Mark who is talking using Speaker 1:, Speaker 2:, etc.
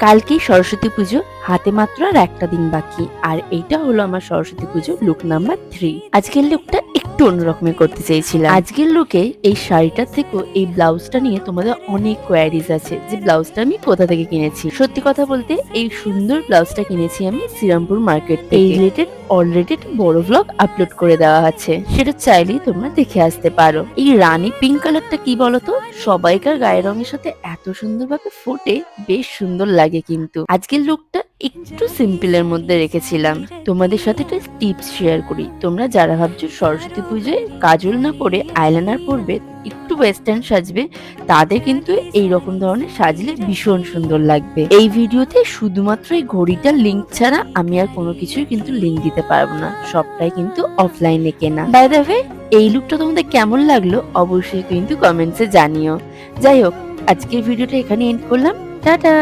Speaker 1: কালকেই সরস্বতী পুজো, হাতে মাত্র আর একটা দিন বাকি। আর এইটা হলো আমার সরস্বতী পুজো লুক নাম্বার 3। আজকের লুকটা একটু অন্যরকমের করতে চেয়েছিলাম। আজকের লুকে এই শাড়িটার থেকেও এই ব্লাউজটা নিয়ে তোমাদের অনেক কোয়ারিজ আছে যে ব্লাউজটা আমি কোথা থেকে কিনেছি। সত্যি কথা বলতে এই সুন্দর ব্লাউজটা কিনেছি আমি শ্রীরামপুর মার্কেট থেকে। এই রিলেটেড অলরেডি একটা বড় ব্লগ আপলোড করে দেওয়া আছে, সেটা চাইলেই তোমরা দেখে আসতে পারো। এই রানী পিঙ্ক কালারটা কি বলতো, সবাইকার গায়ের রঙের সাথে এত সুন্দরভাবে ফোটে, বেশ সুন্দর লাগে। কিন্তু আজকের লুকটা একটু সিম্পলের মধ্যে রেখেছিলাম। তোমাদের সাথে একটা টিপস শেয়ার করি, তোমরা যারা ভাবছো সরস্বতী পুজোয় কাজল না পরে আইলাইনার পরবে, একটু ওয়েস্টার্ন সাজবে, তাদের কিন্তু এইরকম ধরনের সাজলে ভীষণ সুন্দর লাগবে। এই ভিডিওতে শুধুমাত্র এই ঘড়িটার লিংক ছাড়া আমি আর কোনো কিছুই কিন্তু লিংক দিতে পারবো না, সবটাই কিন্তু অফলাইনে কেনা। বাই দ্য ওয়ে, এই লুকটা তোমাদের কেমন লাগলো অবশ্যই কিন্তু কমেন্টসে জানিও। যাই হোক, আজকের ভিডিওটা এখানে এন্ড করলাম। টাটা।